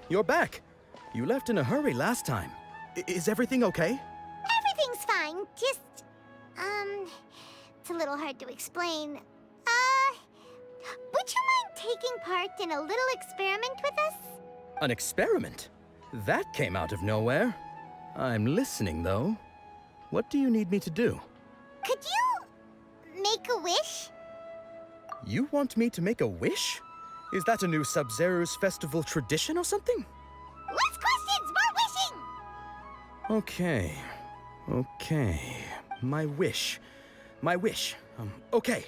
you're back. You left in a hurry last time. Is everything okay? Everything's fine, just... it's a little hard to explain. Would you mind taking part in a little experiment with us? An experiment? That came out of nowhere. I'm listening, though. What do you need me to do? Could you make a wish? You want me to make a wish? Is that a new Sabzeruz Festival tradition or something? Less questions, more wishing! Okay. My wish. Okay.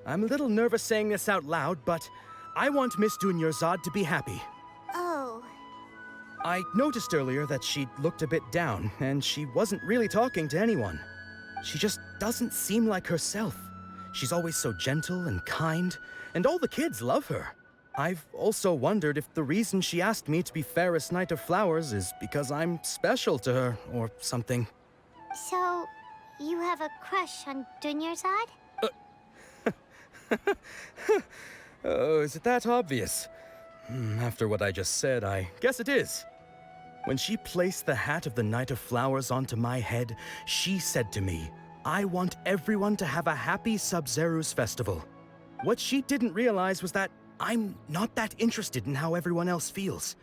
I'm a little nervous saying this out loud, but I want Miss Dunyarzad to be happy. Oh. I noticed earlier that she looked a bit down, and she wasn't really talking to anyone. She just doesn't seem like herself. She's always so gentle and kind, and all the kids love her. I've also wondered if the reason she asked me to be fairest Knight of Flowers is because I'm special to her, or something. So, you have a crush on Dunyarzad? Oh, is it that obvious? After what I just said, I guess it is. When she placed the hat of the Knight of Flowers onto my head, she said to me, I want everyone to have a happy Sabzeruz Festival. What she didn't realize was that I'm not that interested in how everyone else feels.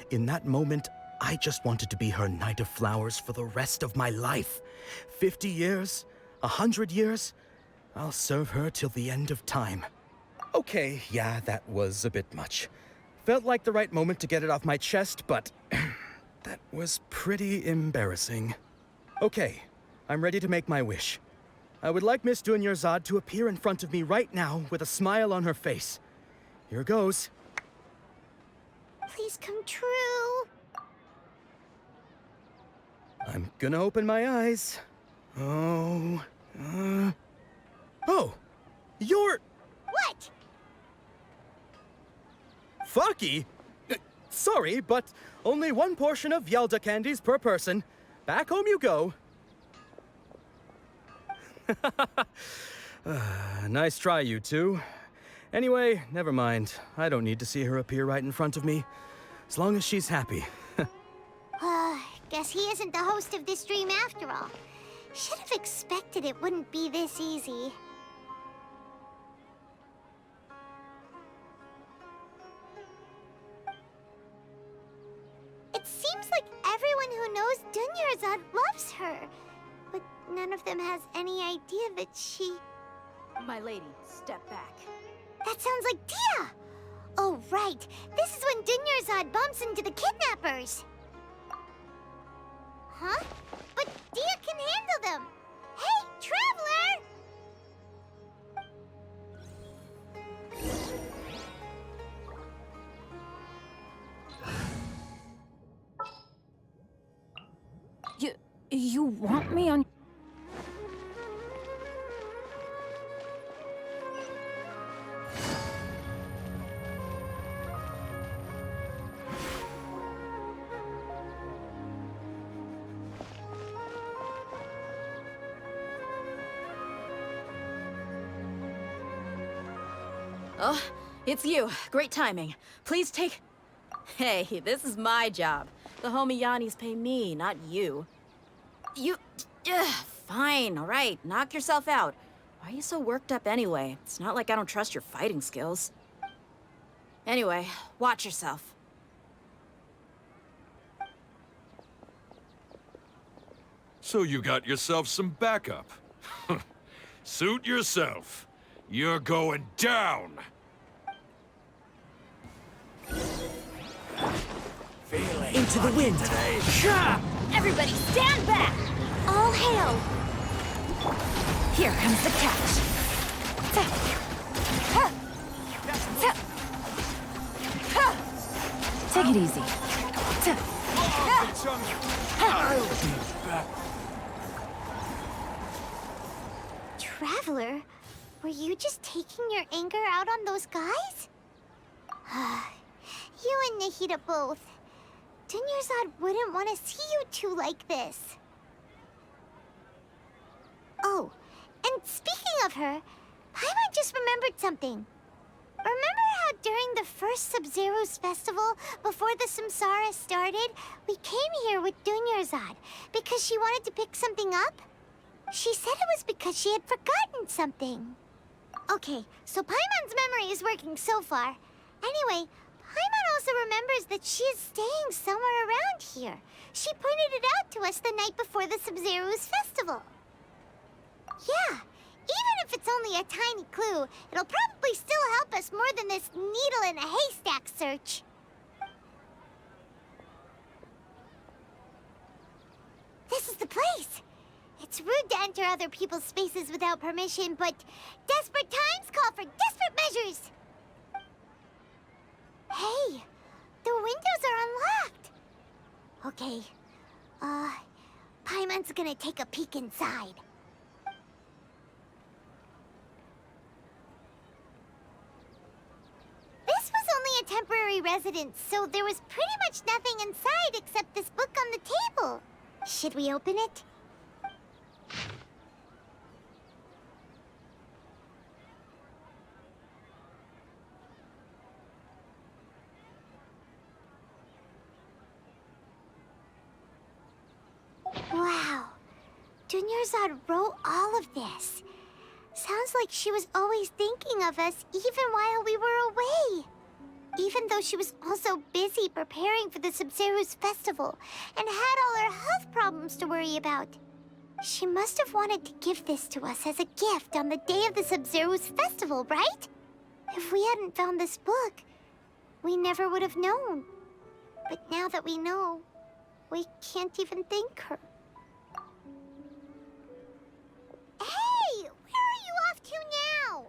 In that moment, I just wanted to be her Knight of Flowers for the rest of my life. 50 years, 100 years, I'll serve her till the end of time. Okay, yeah, that was a bit much. Felt like the right moment to get it off my chest, but that was pretty embarrassing. Okay, I'm ready to make my wish. I would like Miss Dunyarzad to appear in front of me right now with a smile on her face. Here goes. Please come true. I'm gonna open my eyes. Oh, you're... What? Fucky? Sorry, but only one portion of Yelda candies per person. Back home you go. Nice try, you two. Anyway, never mind. I don't need to see her appear right in front of me. As long as she's happy. Guess he isn't the host of this dream after all. Should have expected it wouldn't be this easy. It seems like everyone who knows Dunyarzad loves her, but none of them has any idea that she... My lady, step back. That sounds like Dia! Oh, right. This is when Dunyarzad bumps into the kidnappers. Huh? But Dia can handle them! Hey, Traveler! You want me on... Oh, it's you. Great timing. Please take... Hey, this is my job. The homie Yannis pay me, not you. Fine, all right. Knock yourself out. Why are you so worked up anyway? It's not like I don't trust your fighting skills. Anyway, watch yourself. So you got yourself some backup. Suit yourself. You're going down! Into the wind! Everybody stand back! All hail! Here comes the catch. Take it easy. I'll be back. Traveler, were you just taking your anger out on those guys? You and Nahida both. Dunyarzad wouldn't want to see you two like this. Oh, and speaking of her, Paimon just remembered something. Remember how during the first Sabzeruz Festival, before the Samsara started, we came here with Dunyarzad because she wanted to pick something up? She said it was because she had forgotten something. Okay, so Paimon's memory is working so far. Anyway, Paimon also remembers that she is staying somewhere around here. She pointed it out to us the night before the Sabzeruz Festival. Yeah, even if it's only a tiny clue, it'll probably still help us more than this needle in a haystack search. This is the place. It's rude to enter other people's spaces without permission, but desperate times call for desperate measures. Hey, the windows are unlocked. Okay, Paimon's gonna take a peek inside. This was only a temporary residence, so there was pretty much nothing inside except this book on the table. Should we open it? Wow. Dunyarzad wrote all of this. Sounds like she was always thinking of us even while we were away. Even though she was also busy preparing for the Sabzeruz Festival and had all her health problems to worry about. She must have wanted to give this to us as a gift on the day of the Sabzeruz Festival, right? If we hadn't found this book, we never would have known. But now that we know, we can't even thank her. Hey! Where are you off to now?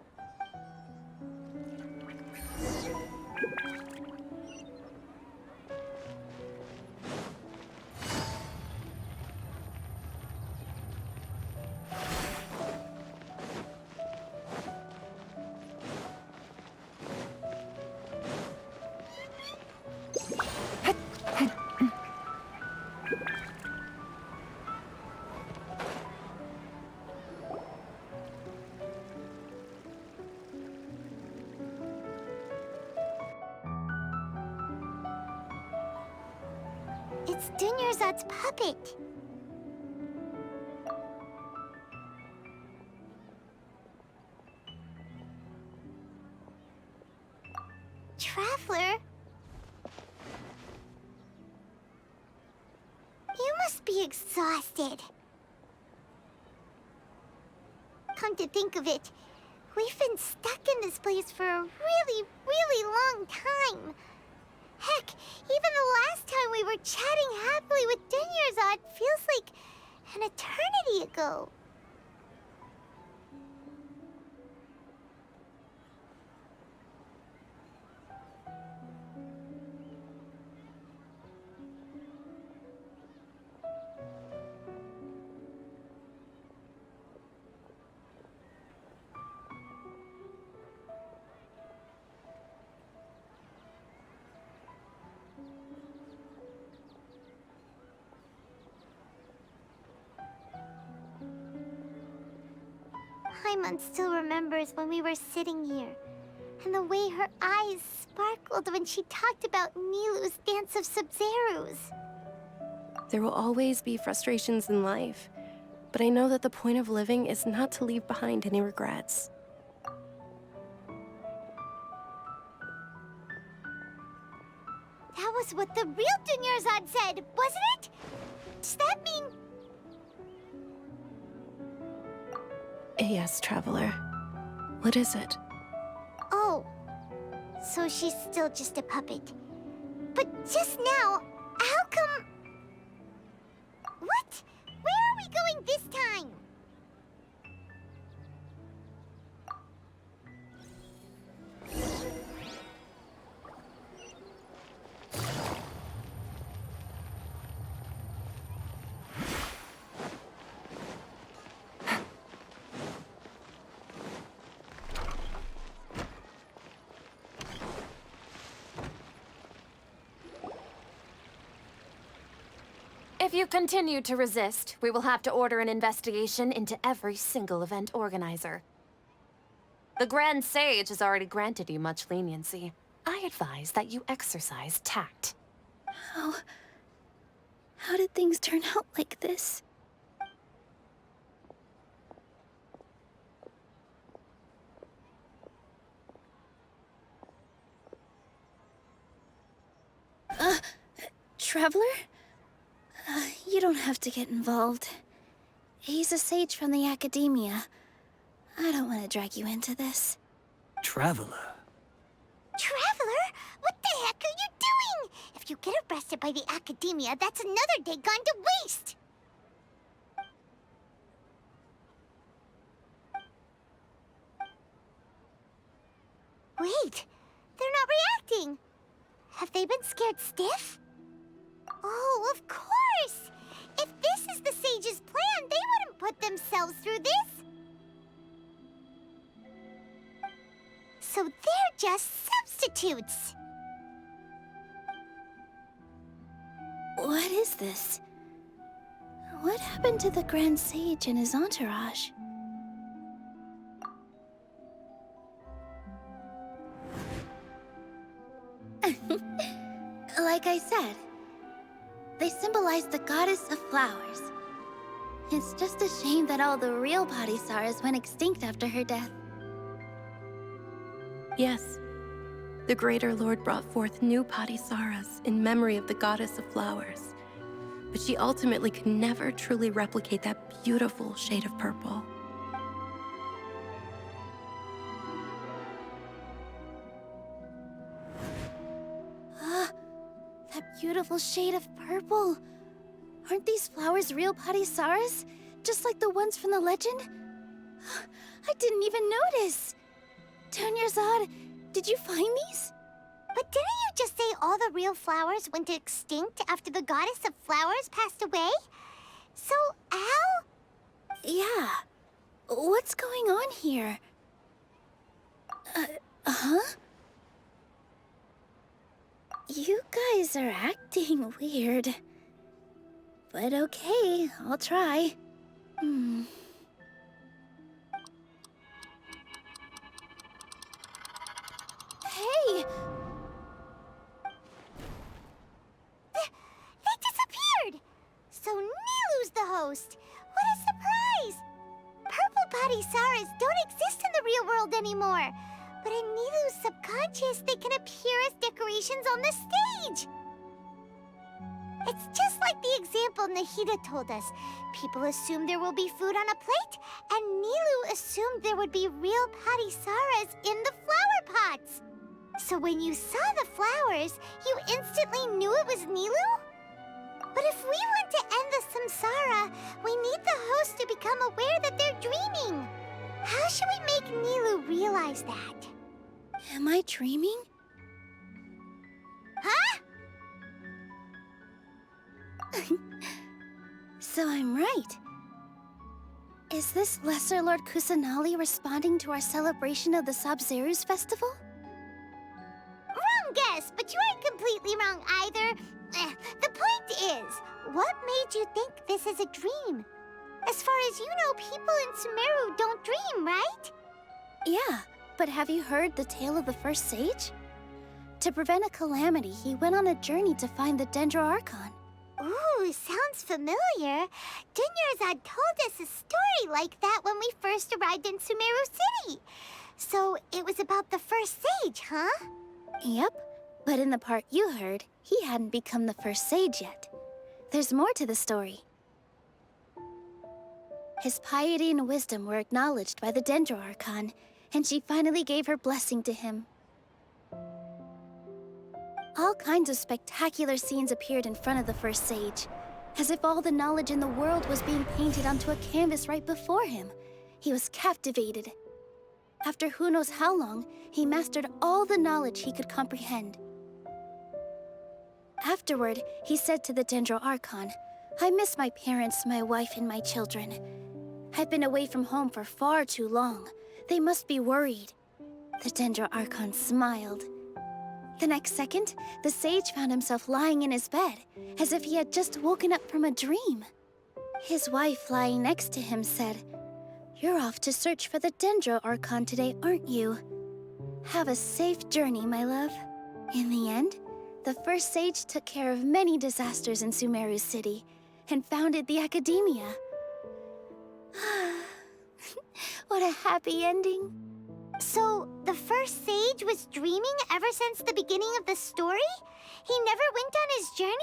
It's Dunyarzad's puppet. Traveler? You must be exhausted. Come to think of it, we've been stuck in this place for a really, really long time. Heck, even the last time we were chatting happily with Dunyarzad feels like an eternity ago. Paimon still remembers when we were sitting here, and the way her eyes sparkled when she talked about Nilu's Dance of Sabzeruz. There will always be frustrations in life, but I know that the point of living is not to leave behind any regrets. That was what the real Dunyarzad said, wasn't it? Does that mean... Yes, Traveler. What is it? Oh, so she's still just a puppet. But just now, how come... What? Where are we going this time? If you continue to resist, we will have to order an investigation into every single event organizer. The Grand Sage has already granted you much leniency. I advise that you exercise tact. How did things turn out like this? Traveler? You don't have to get involved. He's a sage from the academia. I don't want to drag you into this. Traveler? Traveler? What the heck are you doing? If you get arrested by the academia, that's another day gone to waste! Wait, they're not reacting. Have they been scared stiff? Oh, of course! If this is the sage's plan, they wouldn't put themselves through this. So they're just substitutes. What is this? What happened to the Grand Sage and his entourage? Like I said, they symbolize the goddess of flowers. It's just a shame that all the real Padisaras went extinct after her death. Yes, the Greater Lord brought forth new Padisaras in memory of the goddess of flowers. But she ultimately could never truly replicate that beautiful shade of purple. That beautiful shade of purple. Aren't these flowers real Padisaras? Just like the ones from the legend? I didn't even notice. Dunyarzad, did you find these? But didn't you just say all the real flowers went extinct after the goddess of flowers passed away? So, Al? Yeah. What's going on here? Huh? You guys are acting weird. But okay, I'll try. Hey! They disappeared! So Nilu's the host! What a surprise! Purple Padisaras don't exist in the real world anymore. But in Nilu's subconscious, they can appear as decorations on the stage! It's just like the example Nahida told us. People assumed there will be food on a plate, and Nilu assumed there would be real Padisaras in the flower pots. So when you saw the flowers, you instantly knew it was Nilu? But if we want to end the samsara, we need the host to become aware that they're dreaming. How should we make Nilu realize that? Am I dreaming? Huh? So I'm right. Is this Lesser Lord Kusanali responding to our celebration of the Sabzeruz Festival? Wrong guess, but you aren't completely wrong either. The point is, what made you think this is a dream? As far as you know, people in Sumeru don't dream, right? Yeah, but have you heard the tale of the first sage? To prevent a calamity, he went on a journey to find the Archon. Ooh, sounds familiar. Dunyarzad told us a story like that when we first arrived in Sumeru City. So it was about the first sage, huh? Yep, but in the part you heard, he hadn't become the first sage yet. There's more to the story. His piety and wisdom were acknowledged by the Archon, and she finally gave her blessing to him. All kinds of spectacular scenes appeared in front of the first sage, as if all the knowledge in the world was being painted onto a canvas right before him. He was captivated. After who knows how long, he mastered all the knowledge he could comprehend. Afterward, he said to the Archon, "I miss my parents, my wife, and my children. I've been away from home for far too long. They must be worried." The Archon smiled. The next second, the sage found himself lying in his bed, as if he had just woken up from a dream. His wife, lying next to him, said, You're off to search for the Dendro Archon today, aren't you? Have a safe journey, my love. In the end, the first sage took care of many disasters in Sumeru City and founded the Academia. What a happy ending. So, the first sage was dreaming ever since the beginning of the story? He never went on his journey?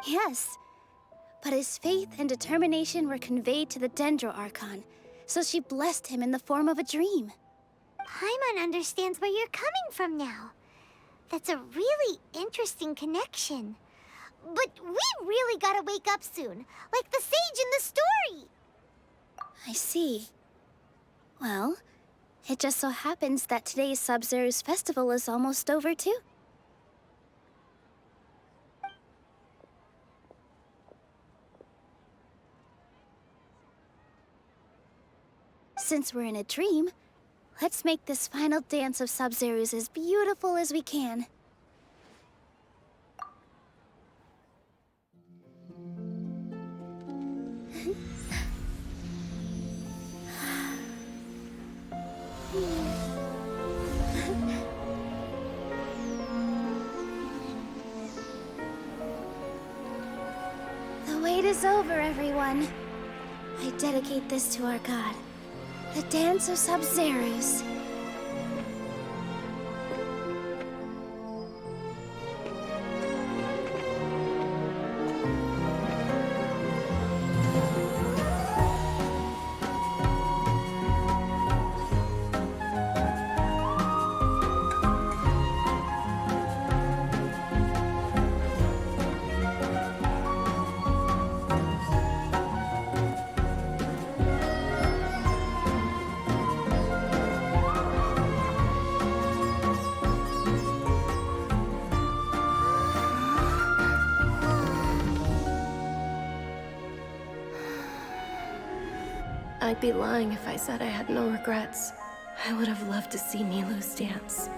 Yes, but his faith and determination were conveyed to the Dendro Archon, so she blessed him in the form of a dream. Paimon understands where you're coming from now. That's a really interesting connection. But we really gotta wake up soon, like the sage in the story! I see. Well, it just so happens that today's Sabzeruz Festival is almost over, too. Since we're in a dream, let's make this final dance of Sabzeruz as beautiful as we can. The wait is over, everyone. I dedicate this to our god, the dance of Sabzeruz. I'd be lying if I said I had no regrets. I would have loved to see Nilou's dance.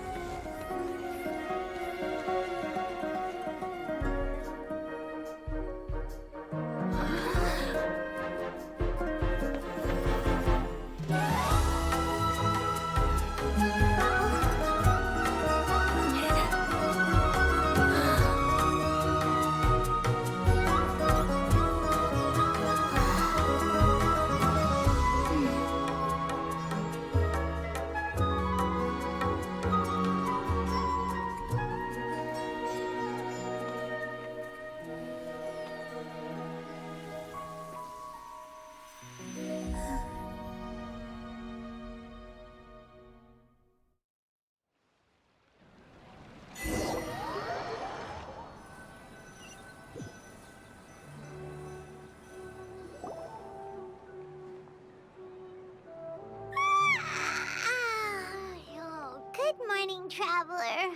Good morning, traveler.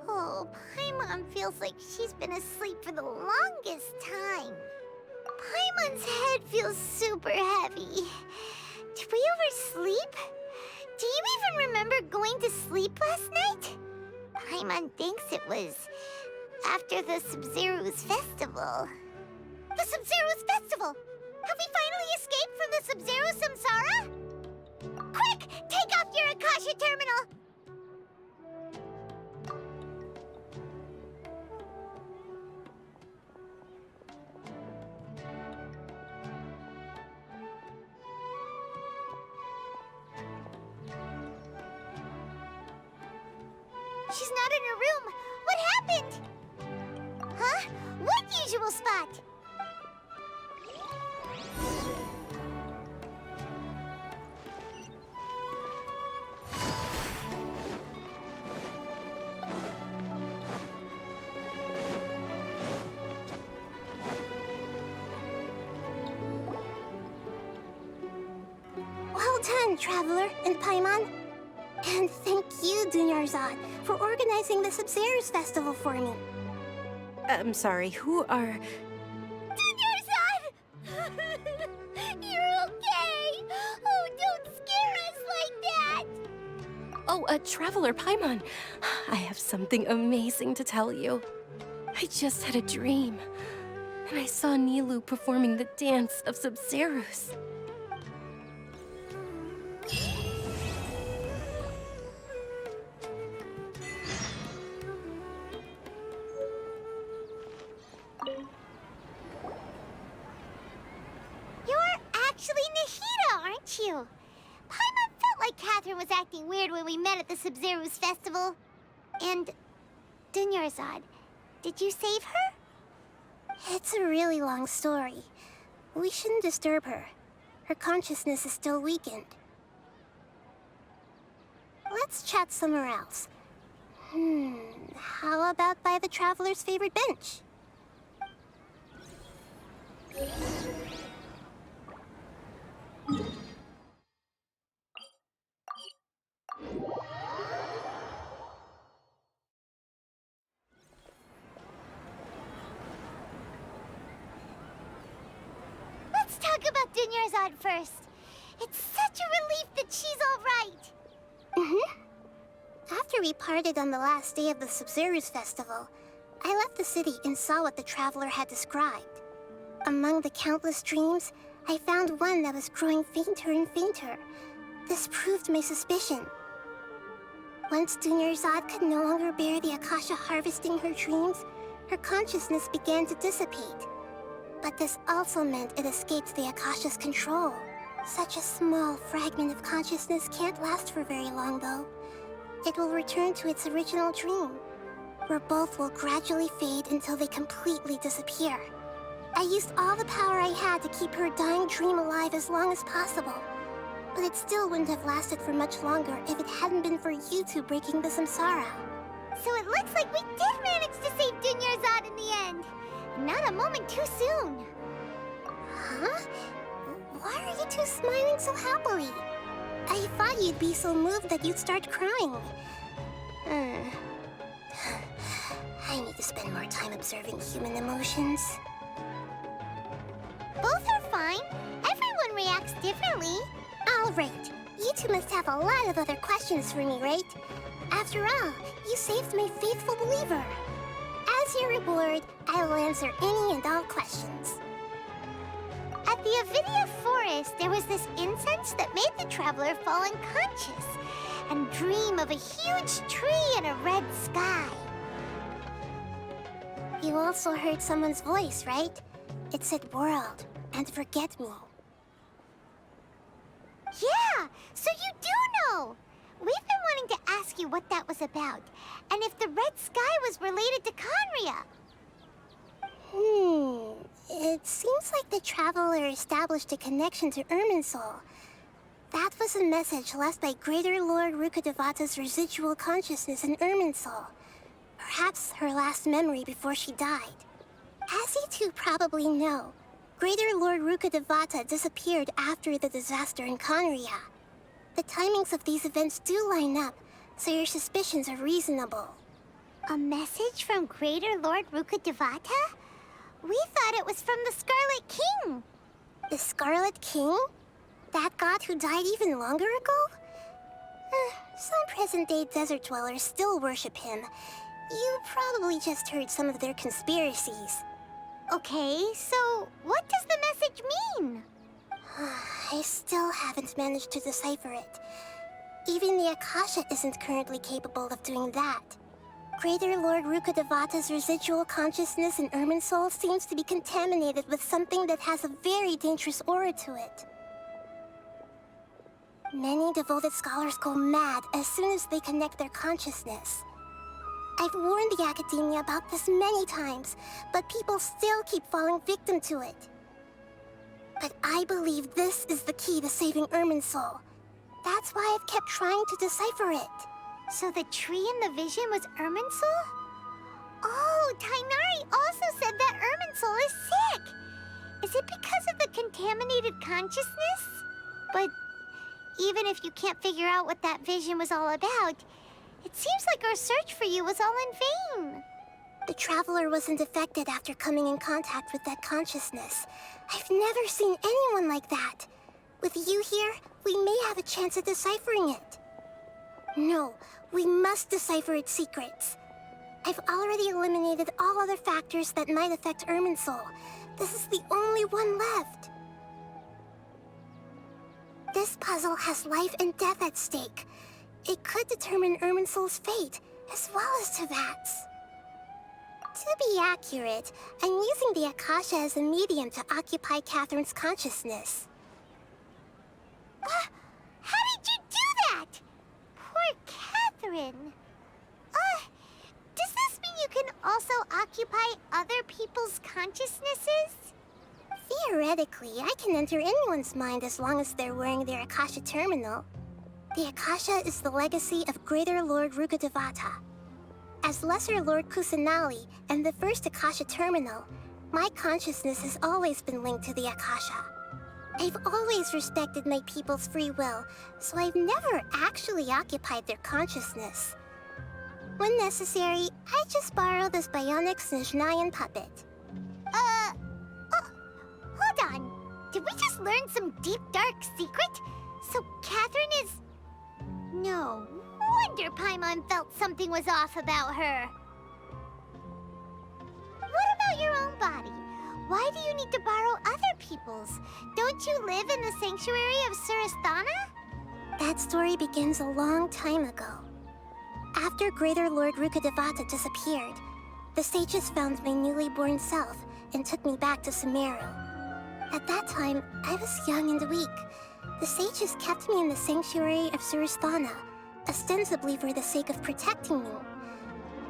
Oh, Paimon feels like she's been asleep for the longest time. Paimon's head feels super heavy. Did we oversleep? Do you even remember going to sleep last night? Paimon thinks it was after the Sabzeruz Festival. The Sabzeruz Festival! Have we finally escaped from the Sabzeruz Samsara? Quick! Take off your Akasha terminal! She's not in her room. What happened? Huh? What usual spot? Well done, Traveler and Paimon. And thank you, Dunyarzad, for organizing the Sabzeruz Festival for me. I'm sorry, who are... Dunyarzad! You're okay! Oh, don't scare us like that! Oh, a Traveler Paimon. I have something amazing to tell you. I just had a dream. and I saw Nilou performing the dance of Sabzeruz. You're actually Nahida, aren't you? Paimon felt like Catherine was acting weird when we met at the Sabzeruz Festival. And Dunyarzad, did you save her? It's a really long story. We shouldn't disturb her. Her consciousness is still weakened. Let's chat somewhere else. How about by the Traveler's favorite bench? Let's talk about Dunyarzad first. It's such a relief that she's all right. After we parted on the last day of the Sabzeruz Festival, I left the city and saw what the Traveler had described. Among the countless dreams, I found one that was growing fainter and fainter. This proved my suspicion. Once Dunyarzad could no longer bear the Akasha harvesting her dreams, her consciousness began to dissipate. But this also meant it escaped the Akasha's control. Such a small fragment of consciousness can't last for very long, though. It will return to its original dream, where both will gradually fade until they completely disappear. I used all the power I had to keep her dying dream alive as long as possible, but it still wouldn't have lasted for much longer if it hadn't been for you two breaking the samsara. So it looks like we did manage to save Dunyarzad in the end. Not a moment too soon. Huh? Why are you two smiling so happily? I thought you'd be so moved that you'd start crying. I need to spend more time observing human emotions. Both are fine. Everyone reacts differently. All right. You two must have a lot of other questions for me, right? After all, you saved my faithful believer. As your reward, I will answer any and all questions. At the Avidia Forest, there was this incense that made the Traveler fall unconscious and dream of a huge tree and a red sky. You also heard someone's voice, right? It said world and forget me. Yeah, so you do know! We've been wanting to ask you what that was about, and if the red sky was related to Conria. It seems like the Traveler established a connection to Irminsul. That was a message left by Greater Lord Rukkhadevata's residual consciousness in Irminsul. Perhaps her last memory before she died. As you two probably know, Greater Lord Rukkhadevata disappeared after the disaster in Conria. The timings of these events do line up, so your suspicions are reasonable. A message from Greater Lord Rukkhadevata? We thought it was from the Scarlet King. The Scarlet King? That god who died even longer ago? Some present-day desert dwellers still worship him. You probably just heard some of their conspiracies. Okay, so what does the message mean? I still haven't managed to decipher it. Even the Akasha isn't currently capable of doing that. Greater Lord Rukkhadevata's residual consciousness in Irminsul seems to be contaminated with something that has a very dangerous aura to it. Many devoted scholars go mad as soon as they connect their consciousness. I've warned the Academia about this many times, but people still keep falling victim to it. But I believe this is the key to saving Irminsul. That's why I've kept trying to decipher it. So the tree in the vision was Irminsul? Oh, Tainari also said that Irminsul is sick. Is it because of the contaminated consciousness? But even if you can't figure out what that vision was all about, it seems like our search for you was all in vain. The Traveler wasn't affected after coming in contact with that consciousness. I've never seen anyone like that. With you here, we may have a chance at deciphering it. No, we must decipher its secrets. I've already eliminated all other factors that might affect Irminsul, This is the only one left. This puzzle has life and death at stake. It could determine Irminsul's fate, as well as Tevat's. To be accurate, I'm using the Akasha as a medium to occupy Catherine's consciousness. How did you do that? Poor Catherine. Does this mean you can also occupy other people's consciousnesses? Theoretically, I can enter anyone's mind as long as they're wearing their Akasha terminal. The Akasha is the legacy of Greater Lord Rukkhadevata. As Lesser Lord Kusanali and the first Akasha terminal, my consciousness has always been linked to the Akasha. I've always respected my people's free will, so I've never actually occupied their consciousness. When necessary, I just borrow this bionic Snezhnayan puppet. Hold on. Did we just learn some deep, dark secret? So Catherine is... No wonder Paimon felt something was off about her. What about your own body? Why do you need to borrow other people's? Don't you live in the sanctuary of Surasthana? That story begins a long time ago. After Greater Lord Rukkhadevata disappeared, the sages found my newly born self and took me back to Sumeru. At that time, I was young and weak. The sages kept me in the sanctuary of Surasthana, ostensibly for the sake of protecting me.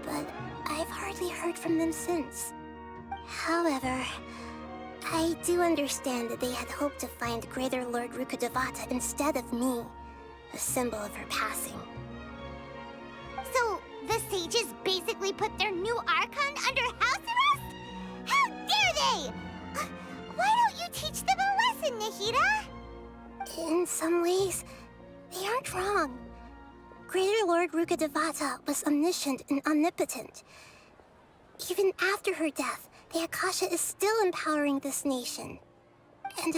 But I've hardly heard from them since. However, I do understand that they had hoped to find Greater Lord Rukkhadevata instead of me, a symbol of her passing. So, the sages basically put their new Archon under house arrest? How dare they! Why don't you teach them a lesson, Nahida? In some ways, they aren't wrong. Greater Lord Rukkhadevata was omniscient and omnipotent. Even after her death, the Akasha is still empowering this nation. And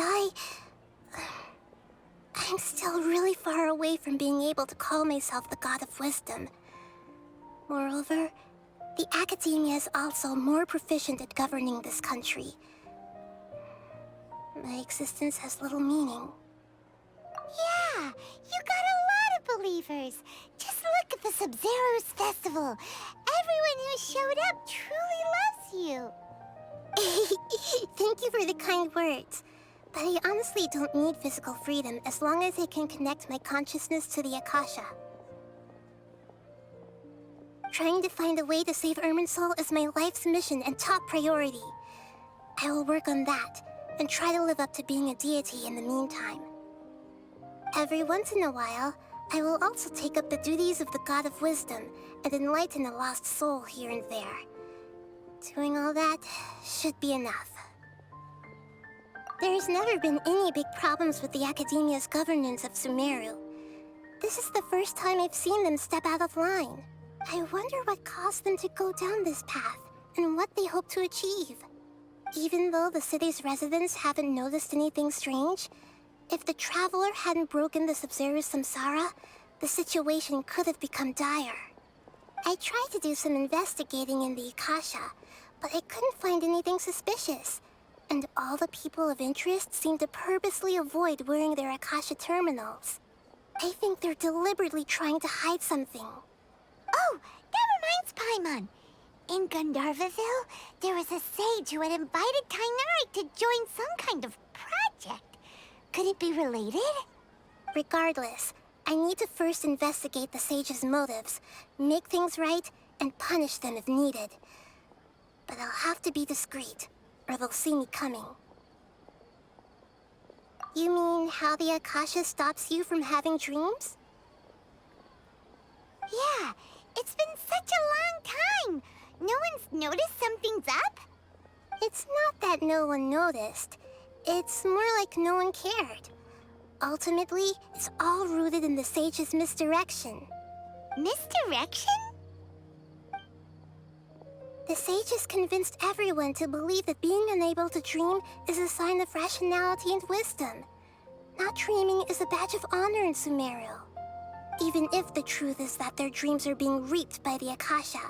I'm still really far away from being able to call myself the God of Wisdom. Moreover, the Academia is also more proficient at governing this country. My existence has little meaning. Yeah, you got a lot of believers. Just look at the Sabzeruz Festival. Everyone who showed up truly loves you. Thank you for the kind words. But I honestly don't need physical freedom as long as I can connect my consciousness to the Akasha. Trying to find a way to save Irminsul is my life's mission and top priority. I will work on that, and try to live up to being a deity in the meantime. Every once in a while, I will also take up the duties of the God of Wisdom and enlighten a lost soul here and there. Doing all that should be enough. There's never been any big problems with the Academia's governance of Sumeru. This is the first time I've seen them step out of line. I wonder what caused them to go down this path, and what they hope to achieve. Even though the city's residents haven't noticed anything strange, if the Traveler hadn't broken the Sabzeruz Samsara, the situation could have become dire. I tried to do some investigating in the Akasha, but I couldn't find anything suspicious. And all the people of interest seem to purposely avoid wearing their Akasha terminals. I think they're deliberately trying to hide something. Oh, that reminds Paimon. In Gandharvaville, there was a sage who had invited Tainari to join some kind of project. Could it be related? Regardless, I need to first investigate the sage's motives, make things right, and punish them if needed. But I'll have to be discreet, or they'll see me coming. You mean how the Akasha stops you from having dreams? Yeah, it's been such a long time. No one's noticed something's up? It's not that no one noticed. It's more like no one cared. Ultimately, it's all rooted in the sage's misdirection. Misdirection? The sages convinced everyone to believe that being unable to dream is a sign of rationality and wisdom. Not dreaming is a badge of honor in Sumeru. Even if the truth is that their dreams are being reaped by the Akasha.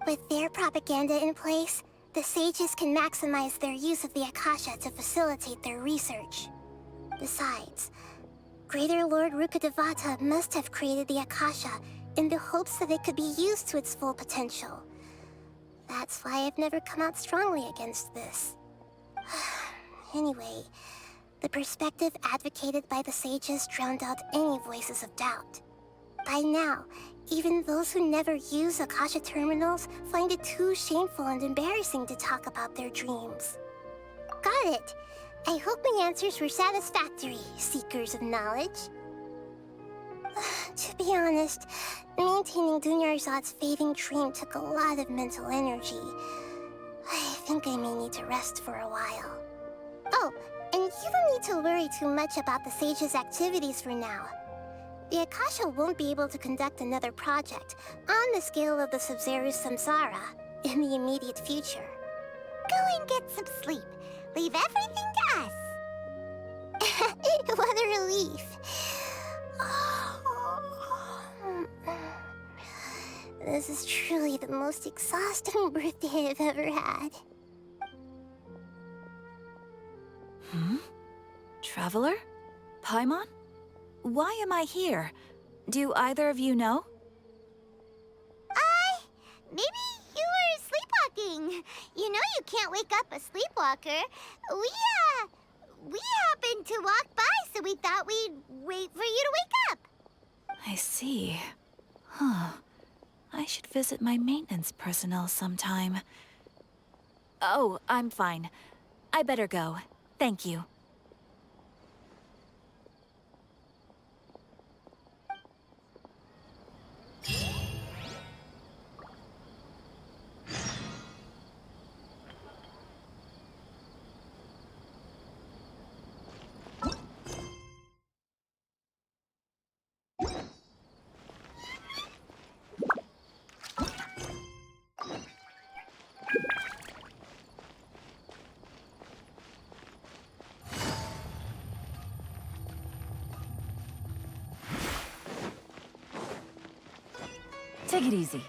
With their propaganda in place, The sages can maximize their use of the Akasha to facilitate their research. Besides, Greater Lord Rukkhadevata must have created the Akasha in the hopes that it could be used to its full potential. That's why I've never come out strongly against this. Anyway, the perspective advocated by the sages drowned out any voices of doubt. By now, even those who never use Akasha terminals find it too shameful and embarrassing to talk about their dreams. Got it. I hope my answers were satisfactory, seekers of knowledge. To be honest, maintaining Dunyarzad's fading dream took a lot of mental energy. I think I may need to rest for a while. Oh, and you don't need to worry too much about the sage's activities for now. The Akasha won't be able to conduct another project on the scale of the Sabzeruz Samsara in the immediate future. Go and get some sleep. Leave everything to us. What a relief. This is truly the most exhausting birthday I've ever had. Traveler? Paimon? Why am I here? Do either of you know? Maybe you were sleepwalking. You know you can't wake up a sleepwalker. We happened to walk by, so we thought we'd wait for you to wake up. I see. Huh. I should visit my maintenance personnel sometime. Oh, I'm fine. I better go. Thank you. Take it easy.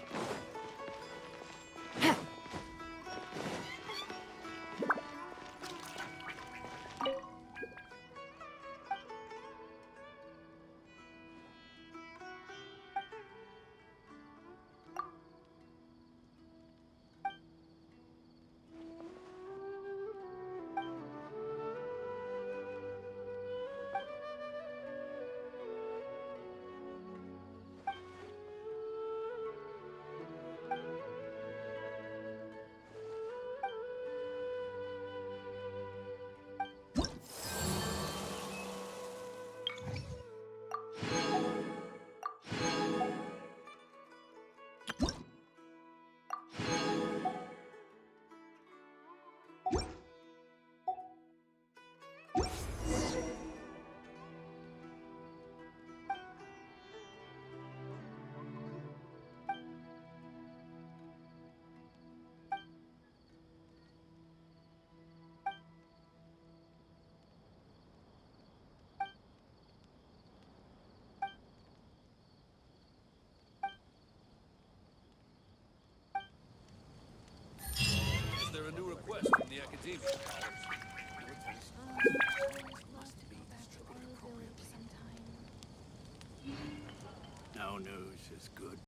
Is there a new request from the Academia? No news is good.